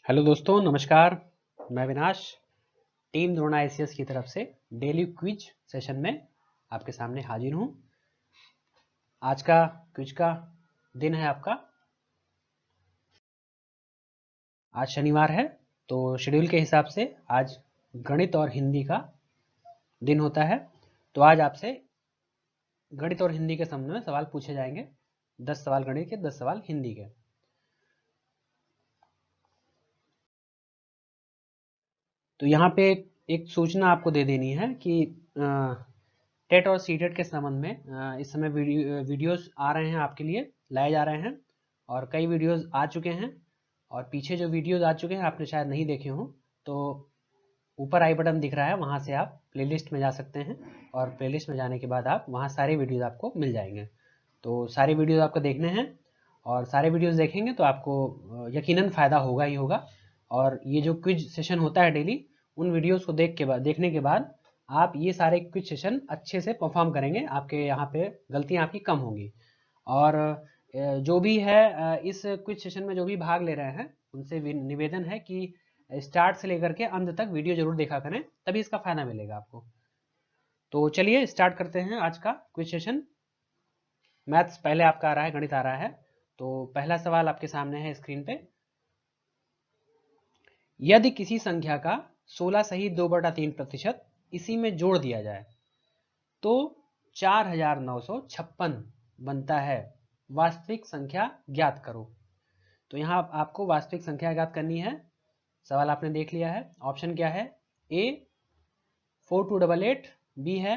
Hello दोस्तों, नमस्कार। मैं विनाश, टीम द्रोणा ICS की तरफ से डेली क्विज सेशन में आपके सामने हाजिर हूं। आज का क्विज का दिन है आपका, आज शनिवार है, तो शेड्यूल के हिसाब से आज गणित और हिंदी का दिन होता है। तो आज आपसे गणित और हिंदी के संबंध में सवाल पूछे जाएंगे। 10 सवाल गणित के, 10 सवाल हिंदी के। तो यहाँ पे एक सूचना आपको दे देनी है कि टेट और सीटेट के संबंध में इस समय वीडियोस आ रहे हैं, आपके लिए लाए जा रहे हैं, और कई वीडियोस आ चुके हैं। और पीछे जो वीडियोस आ चुके हैं आपने शायद नहीं देखे हों, तो ऊपर आई बटन दिख रहा है, वहाँ से आप प्लेलिस्ट में जा सकते हैं, और प्लेलिस्ट में जाने के बाद आप वहाँ सारे वीडियोस आपको मिल जाएंगे। तो सारे वीडियोस आपको देखने हैं, और सारे वीडियोस देखेंगे तो आपको यकीनन फ़ायदा होगा ही होगा। और ये जो क्विज सेशन होता है डेली, उन वीडियोस को देखने के बाद आप ये सारे क्विज सेशन अच्छे से परफॉर्म करेंगे, आपके यहाँ पे गलतियाँ आपकी कम होंगी। और जो भी है इस क्विज सेशन में जो भी भाग ले रहे हैं, उनसे निवेदन है कि स्टार्ट से लेकर के अंत तक वीडियो जरूर देखा करें, तभी इसका फायदा मिलेगा आपको। तो चलिए स्टार्ट करते हैं आज का क्विज सेशन। मैथ्स पहले आपका आ रहा है, गणित आ रहा है। तो पहला सवाल आपके सामने है स्क्रीन पे। यदि किसी संख्या का 16 सही 2/3% इसी में जोड़ दिया जाए तो 4956 बनता है। वास्तविक संख्या ज्ञात करो। तो यहाँ आपको वास्तविक संख्या ज्ञात करनी है। सवाल आपने देख लिया है। ऑप्शन क्या है? ए 4288, बी है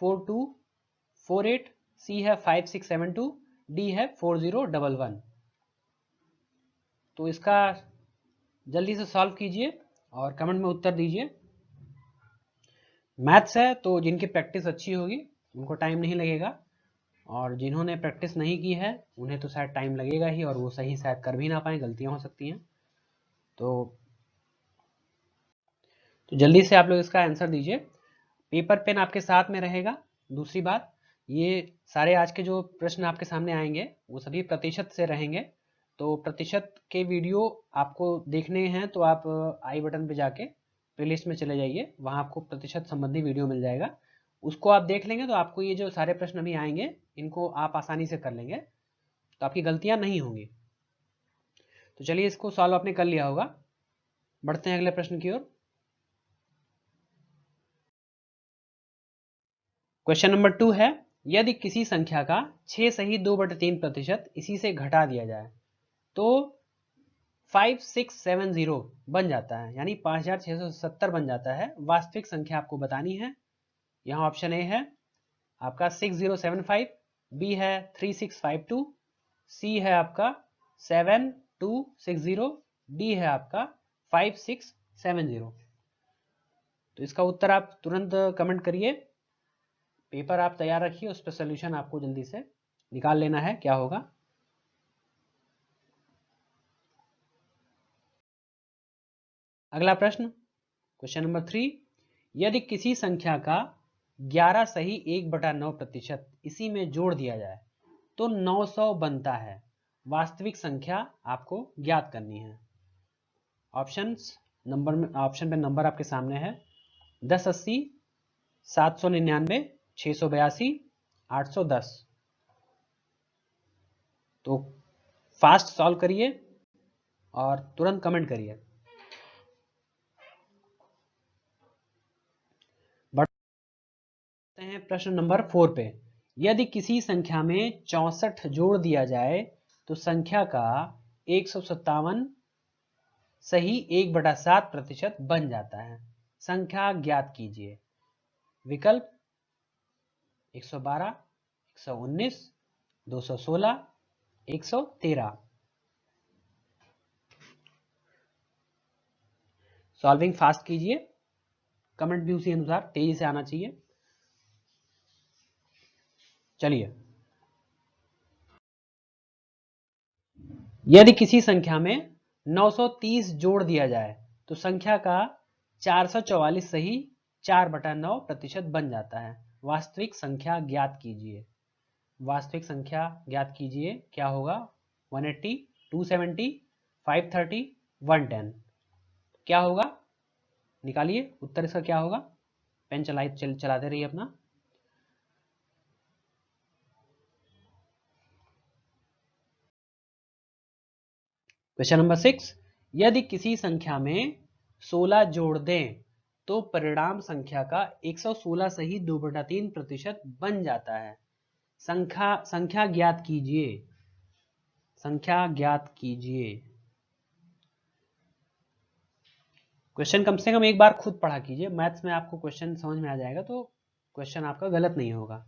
4248, सी है 5672, डी है 4011। तो इसका जल्दी से सॉल्व कीजिए और कमेंट में उत्तर दीजिए। मैथ्स है तो जिनकी प्रैक्टिस अच्छी होगी उनको टाइम नहीं लगेगा, और जिन्होंने प्रैक्टिस नहीं की है उन्हें तो शायद टाइम लगेगा ही, और वो सही शायद कर भी ना पाए, गलतियां हो सकती हैं। तो जल्दी से आप लोग इसका आंसर दीजिए। पेपर पेन आपके साथ में रहेगा। दूसरी बात, ये सारे आज के जो प्रश्न आपके सामने आएंगे वो सभी प्रतिशत से रहेंगे। तो प्रतिशत के वीडियो आपको देखने हैं तो आप आई बटन पे जाके प्लेलिस्ट में चले जाइए, वहाँ आपको प्रतिशत संबंधी वीडियो मिल जाएगा। उसको आप देख लेंगे तो आपको ये जो सारे प्रश्न अभी आएंगे इनको आप आसानी से कर लेंगे, तो आपकी गलतियां नहीं होंगी। तो चलिए, इसको सॉल्व आपने कर लिया होगा। बढ़ते हैं अगले प्रश्न की ओर। क्वेश्चन नंबर 2 है, यदि किसी संख्या का 6 सही 2/3% इसी से घटा दिया जाए तो 5670 बन जाता है, यानी 5670 बन जाता है। वास्तविक संख्या आपको बतानी है। यहाँ ऑप्शन ए है आपका 6075, बी है 3652, सी है आपका 7260, डी है आपका 5670। तो इसका उत्तर आप तुरंत कमेंट करिए। पेपर आप तैयार रखिए, उस पर सोल्यूशन आपको जल्दी से निकाल लेना है, क्या होगा। अगला प्रश्न, क्वेश्चन नंबर 3, यदि किसी संख्या का 11 सही 1/9% इसी में जोड़ दिया जाए तो 900 बनता है। वास्तविक संख्या आपको ज्ञात करनी है। ऑप्शंस नंबर में, ऑप्शन पे नंबर आपके सामने है 1080, 799, 682, 810। तो फास्ट सॉल्व करिए और तुरंत कमेंट करिए। बढ़ते हैं प्रश्न नंबर 4 पे। यदि किसी संख्या में 64 जोड़ दिया जाए तो संख्या का 157 सही 1/7% बन जाता है। संख्या ज्ञात कीजिए। विकल्प 112, 119, 216, 113। सॉल्विंग फास्ट कीजिए, कमेंट भी उसी अनुसार तेजी से आना चाहिए। चलिए, यदि किसी संख्या में 930 जोड़ दिया जाए तो संख्या का 444 सही 4/9% बन जाता है। वास्तविक संख्या ज्ञात कीजिए। वास्तविक संख्या ज्ञात कीजिए, क्या होगा? 180, 270, 530, 110। क्या होगा, निकालिए उत्तर इसका क्या होगा। पेन चलाते रहिए अपना। क्वेश्चन नंबर 6, यदि किसी संख्या में 16 जोड़ दें तो परिणाम संख्या का 116 सही 2/3% बन जाता है। संख्या ज्ञात कीजिए। संख्या ज्ञात कीजिए। क्वेश्चन कम से कम एक बार खुद पढ़ा कीजिए, मैथ्स में आपको क्वेश्चन समझ में आ जाएगा तो क्वेश्चन आपका गलत नहीं होगा।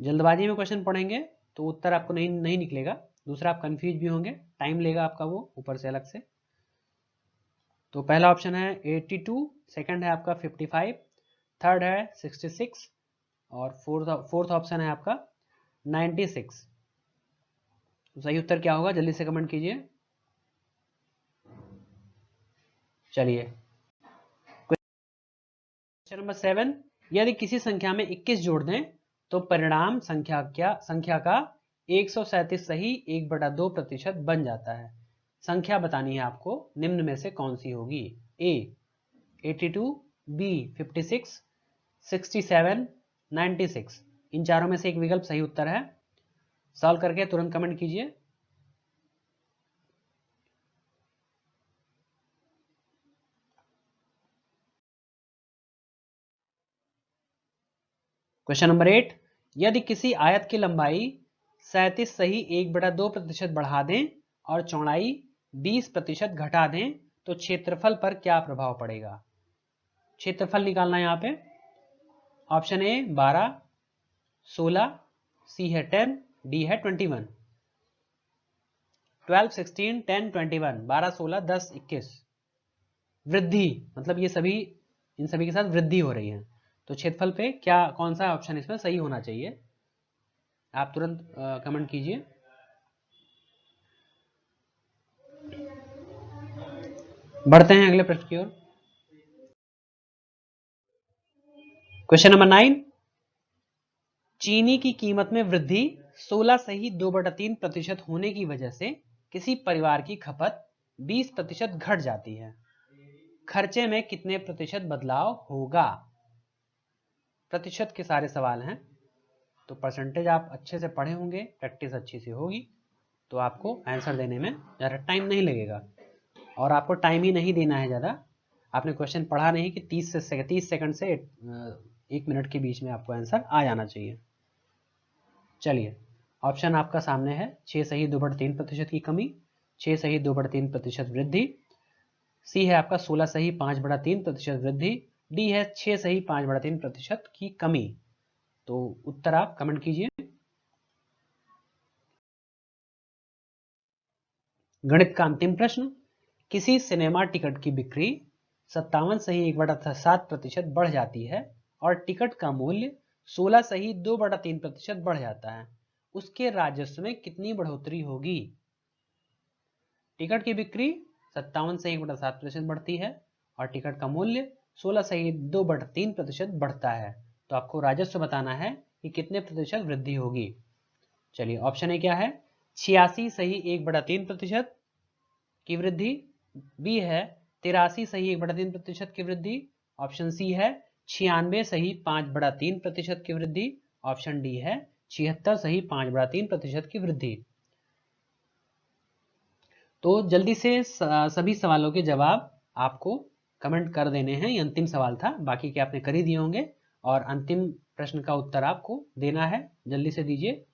जल्दबाजी में क्वेश्चन पढ़ेंगे तो उत्तर आपको नहीं निकलेगा, दूसरा आप कंफ्यूज भी होंगे, टाइम लेगा आपका वो ऊपर से अलग से। तो पहला ऑप्शन है 82, सेकंड है आपका 55, थर्ड है 66 और फोर्थ ऑप्शन है आपका 96। तो सही उत्तर क्या होगा, जल्दी से कमेंट कीजिए। चलिए क्वेश्चन नंबर 7, यदि किसी संख्या में 21 जोड़ दें तो परिणाम संख्या का 137 सही 1/2% बन जाता है। संख्या बतानी है आपको, निम्न में से कौन सी होगी। ए 82, बी 56, 67, 96। इन चारों में से एक विकल्प सही उत्तर है। सॉल्व करके तुरंत कमेंट कीजिए। क्वेश्चन नंबर 8, यदि किसी आयत की लंबाई 37 सही 1/2% बढ़ा दें और चौड़ाई 20% घटा दें तो क्षेत्रफल पर क्या प्रभाव पड़ेगा। क्षेत्रफल निकालना है यहाँ पे। ऑप्शन ए 12, 16, सी है 10, डी है 21। 12, 16, 10, 21, 12, 16, 10, 21। वृद्धि मतलब ये सभी, इन सभी के साथ वृद्धि हो रही है, तो क्षेत्रफल पे क्या, कौन सा ऑप्शन इसमें सही होना चाहिए, आप तुरंत कमेंट कीजिए। बढ़ते हैं अगले प्रश्न की ओर। क्वेश्चन नंबर 9, चीनी की कीमत में वृद्धि 16 सही 2/3% होने की वजह से किसी परिवार की खपत 20% घट जाती है। खर्चे में कितने प्रतिशत बदलाव होगा। प्रतिशत के सारे सवाल हैं, तो परसेंटेज आप अच्छे से पढ़े होंगे, प्रैक्टिस अच्छी से होगी तो आपको आंसर देने में ज़्यादा टाइम नहीं लगेगा। और आपको टाइम ही नहीं देना है ज़्यादा, आपने क्वेश्चन पढ़ा नहीं कि 30 सेकंड से 1 मिनट के बीच में आपको आंसर आ जाना चाहिए। चलिए ऑप्शन आपका सामने है, 6 सही 2/3% की कमी, 6 सही 2/3% वृद्धि, सी है आपका 16 सही 5/3% वृद्धि, डी है 6 सही 5/3% की कमी। तो उत्तर आप कमेंट कीजिए। गणित का अंतिम प्रश्न, किसी सिनेमा टिकट की बिक्री 57 सही 1/7% बढ़ जाती है और टिकट का मूल्य 16 सही 2/3% बढ़ जाता है, उसके राजस्व में कितनी बढ़ोतरी होगी। टिकट की बिक्री 57 से 1/7% बढ़ती है और टिकट का मूल्य 16 से 2/3% बढ़ता है, तो आपको राजस्व बताना है कि कितने प्रतिशत वृद्धि होगी। चलिए ऑप्शन ए क्या है, 86 सही 1/3% की वृद्धि, बी है 83 सही 1/3% की वृद्धि, ऑप्शन सी है 96 सही 5/3% की वृद्धि, ऑप्शन डी है 76 सही 5/3% की वृद्धि। तो जल्दी से सभी सवालों के जवाब आपको कमेंट कर देने हैं। ये अंतिम सवाल था, बाकी के आपने कर ही दिए होंगे और अंतिम प्रश्न का उत्तर आपको देना है, जल्दी से दीजिए।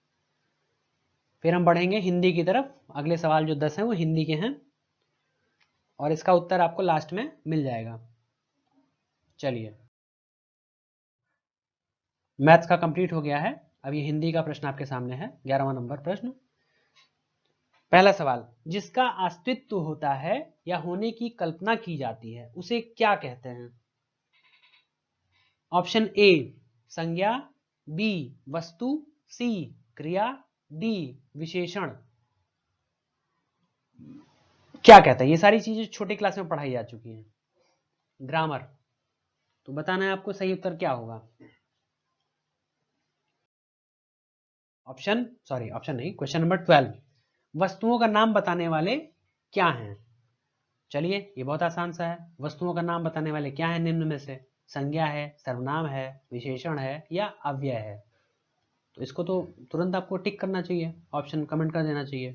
फिर हम बढ़ेंगे हिंदी की तरफ, अगले सवाल जो 10 हैं वो हिंदी के हैं और इसका उत्तर आपको लास्ट में मिल जाएगा। चलिए मैथ्स का कंप्लीट हो गया है, अब ये हिंदी का प्रश्न आपके सामने है, 11वां नंबर प्रश्न। पहला सवाल, जिसका अस्तित्व होता है या होने की कल्पना की जाती है उसे क्या कहते हैं। ऑप्शन ए संज्ञा, बी वस्तु, सी क्रिया, डी विशेषण। क्या कहता है, ये सारी चीजें छोटी क्लास में पढ़ाई जा चुकी हैं, ग्रामर। तो बताना है आपको सही उत्तर क्या होगा। ऑप्शन नहीं, क्वेश्चन नंबर 12, वस्तुओं का नाम बताने वाले क्या हैं। चलिए, ये बहुत आसान सा है। वस्तुओं का नाम बताने वाले क्या है निम्न में से? संज्ञा है, सर्वनाम है, विशेषण है या अव्यय है? तो इसको तो तुरंत आपको टिक करना चाहिए, ऑप्शन कमेंट कर देना चाहिए।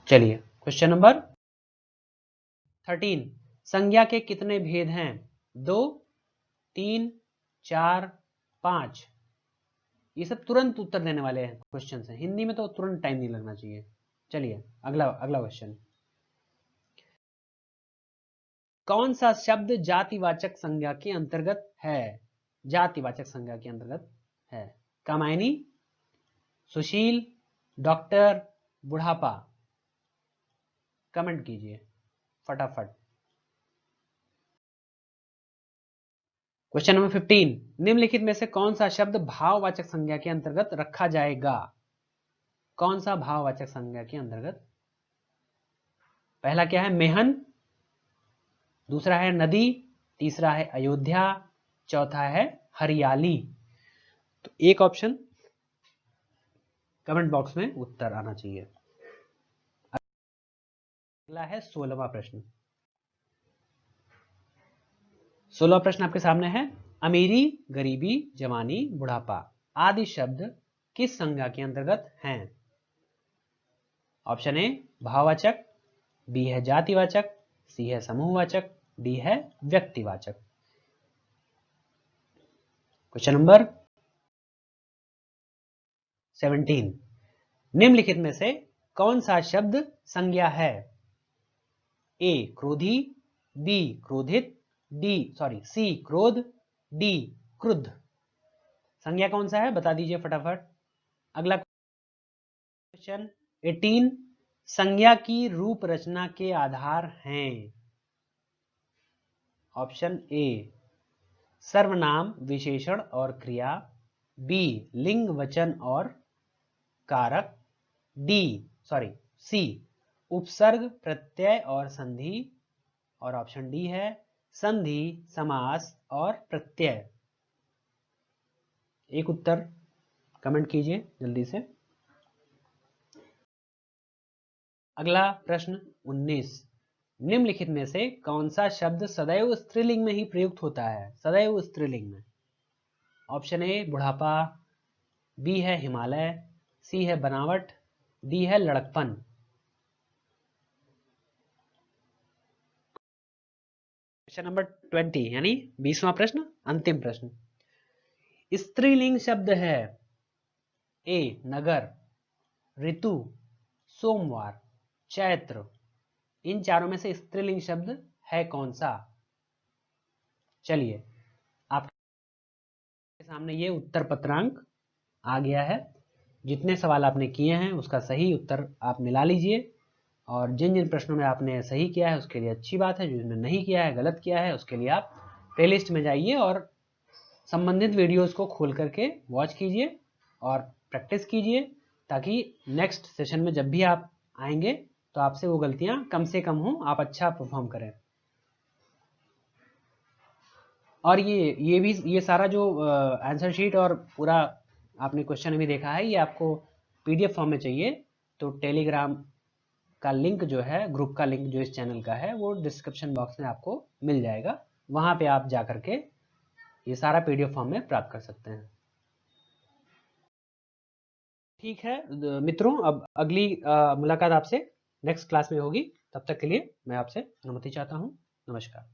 चलिए, क्वेश्चन नंबर 13, संज्ञा के कितने भेद हैं? 2, 3, 4, 5। ये सब तुरंत उत्तर देने वाले हैं क्वेश्चन हैं, हिंदी में तो तुरंत टाइम नहीं लगना चाहिए। चलिए, अगला क्वेश्चन। कौन सा शब्द जातिवाचक संज्ञा के अंतर्गत है? जातिवाचक संज्ञा के अंतर्गत है। कामायनी, सुशील, डॉक्टर, बुढ़ापा। कमेंट कीजिए फटाफट। क्वेश्चन नंबर 15, निम्नलिखित में से कौन सा शब्द भाववाचक संज्ञा के अंतर्गत रखा जाएगा? कौन सा भाववाचक संज्ञा के अंतर्गत? पहला क्या है? मेहन, दूसरा है नदी, तीसरा है अयोध्या, चौथा है हरियाली। तो एक ऑप्शन कमेंट बॉक्स में उत्तर आना चाहिए। अगला है 16वां प्रश्न। 16वां प्रश्न आपके सामने है। अमीरी, गरीबी, जवानी, बुढ़ापा आदि शब्द किस संज्ञा के अंतर्गत हैं? ऑप्शन ए भाववाचक, बी है जातिवाचक, सी है समूहवाचक, डी है व्यक्तिवाचक। क्वेश्चन नंबर 17, निम्नलिखित में से कौन सा शब्द संज्ञा है? ए क्रोधी, बी क्रोधित, सी क्रोध, डी क्रुद्ध। संज्ञा कौन सा है बता दीजिए फटाफट। अगला क्वेश्चन 18, संज्ञा की रूप रचना के आधार हैं। ऑप्शन ए सर्वनाम, विशेषण और क्रिया, बी लिंग, वचन और कारक, सी उपसर्ग, प्रत्यय और संधि, और ऑप्शन डी है संधि, समास और प्रत्यय। एक उत्तर कमेंट कीजिए जल्दी से। अगला प्रश्न 19, निम्नलिखित में से कौन सा शब्द सदैव स्त्रीलिंग में ही प्रयुक्त होता है? सदैव स्त्रीलिंग में। ऑप्शन ए बुढ़ापा, बी है हिमालय, सी है बनावट, डी है लड़कपन। क्वेश्चन नंबर 20 यानी 20वां प्रश्न, अंतिम प्रश्न। स्त्रीलिंग शब्द है ए नगर, ऋतु, सोमवार, चैत्र। इन चारों में से स्त्रीलिंग शब्द है कौन सा? चलिए, आपके सामने ये उत्तर पत्रांक आ गया है। जितने सवाल आपने किए हैं उसका सही उत्तर आप मिला लीजिए, और जिन जिन प्रश्नों में आपने सही किया है उसके लिए अच्छी बात है, जिसने नहीं किया है, गलत किया है, उसके लिए आप प्लेलिस्ट में जाइए और संबंधित वीडियोस को खोल करके वॉच कीजिए और प्रैक्टिस कीजिए, ताकि नेक्स्ट सेशन में जब भी आप आएंगे तो आपसे वो गलतियां कम से कम हों, आप अच्छा परफॉर्म करें। और ये सारा जो आंसर शीट और पूरा आपने क्वेश्चन अभी देखा है, ये आपको पीडीएफ फॉर्म में चाहिए तो टेलीग्राम का लिंक जो है, ग्रुप का लिंक जो इस चैनल का है, वो डिस्क्रिप्शन बॉक्स में आपको मिल जाएगा। वहां पे आप जा करके ये सारा पीडीएफ फॉर्म में प्राप्त कर सकते हैं। ठीक है मित्रों, अब अगली मुलाकात आपसे नेक्स्ट क्लास में होगी। तब तक के लिए मैं आपसे अनुमति चाहता हूँ। नमस्कार।